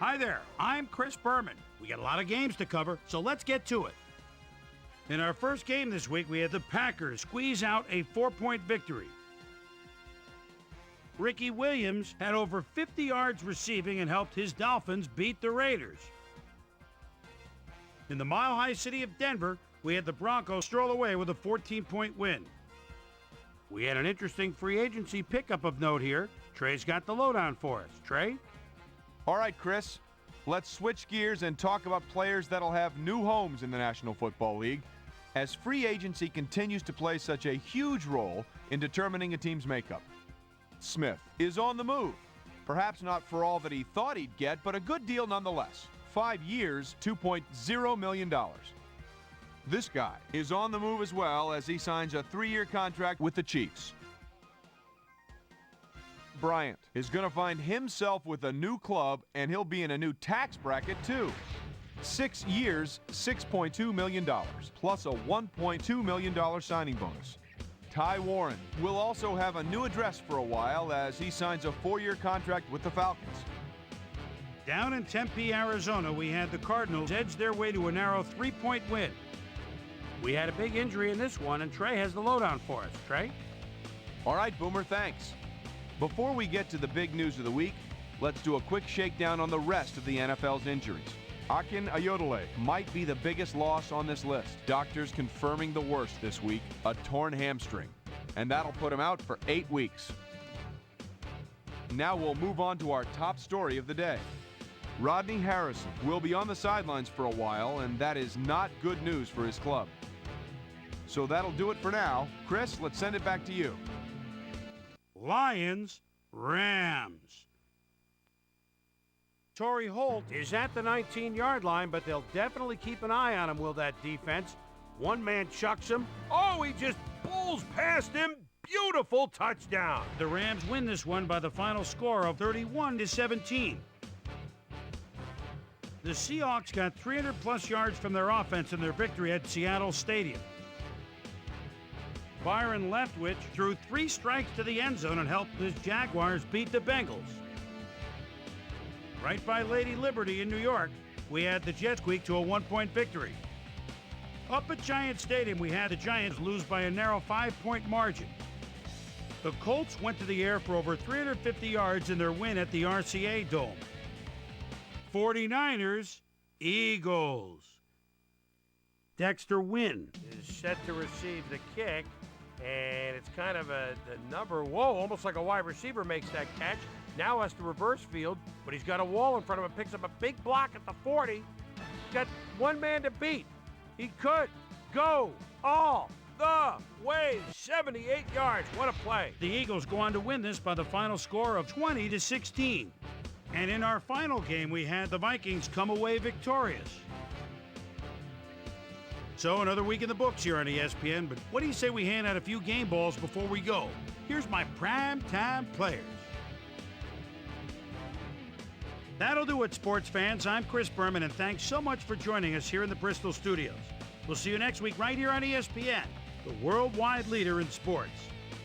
Hi there, I'm Chris Berman. We got a lot of games to cover, so let's get to it. In our first game this week, we had the Packers squeeze out a 4-point victory. Ricky Williams had over 50 yards receiving and helped his Dolphins beat the Raiders. In the mile-high city of Denver, we had the Broncos stroll away with a 14-point win. We had an interesting free agency pickup of note here. Trey's got the lowdown for us. Trey? All right, Chris. Let's switch gears and talk about players that'll have new homes in the National Football League, as free agency continues to play such a huge role in determining a team's makeup. Smith is on the move. Perhaps not for all that he thought he'd get, but a good deal nonetheless. 5 years, $2.0 million. This guy is on the move as well as he signs a 3-year contract with the Chiefs. Bryant is going to find himself with a new club, and he'll be in a new tax bracket too. 6 years, $6.2 million, plus a $1.2 million signing bonus. Ty Warren will also have a new address for a while as he signs a 4-year contract with the Falcons. Down in Tempe, Arizona, we had the Cardinals edge their way to a narrow 3-point win. We had a big injury in this one, and Trey has the lowdown for us. Trey? All right, Boomer, thanks. Before we get to the big news of the week, let's do a quick shakedown on the rest of the NFL's injuries. Akin Ayodele might be the biggest loss on this list. Doctors confirming the worst this week, a torn hamstring, and that'll put him out for 8 weeks. Now we'll move on to our top story of the day. Rodney Harrison will be on the sidelines for a while, and that is not good news for his club. So that'll do it for now. Chris, let's send it back to you. Lions, Rams. Torrey Holt is at the 19-yard line, but they'll definitely keep an eye on him, will that defense? One man chucks him. Oh, he just bowls past him. Beautiful touchdown. The Rams win this one by the final score of 31-17. The Seahawks got 300-plus yards from their offense in their victory at Seattle Stadium. Byron Leftwich threw 3 strikes to the end zone and helped his Jaguars beat the Bengals. Right by Lady Liberty in New York, we had the Jets squeak to a 1-point victory. Up at Giant Stadium, we had the Giants lose by a narrow 5-point margin. The Colts went to the air for over 350 yards in their win at the RCA Dome. 49ers, Eagles. Dexter Wynn is set to receive the kick, and it's kind of a number, almost like a wide receiver makes that catch. Now has to reverse field, but he's got a wall in front of him, picks up a big block at the 40. He's got one man to beat. He could go all the way, 78 yards. What a play. The Eagles go on to win this by the final score of 20-16. And in our final game, we had the Vikings come away victorious. So another week in the books here on ESPN, but what do you say we hand out a few game balls before we go? Here's my primetime players. That'll do it, sports fans. I'm Chris Berman, and thanks so much for joining us here in the Bristol studios. We'll see you next week right here on ESPN, the worldwide leader in sports.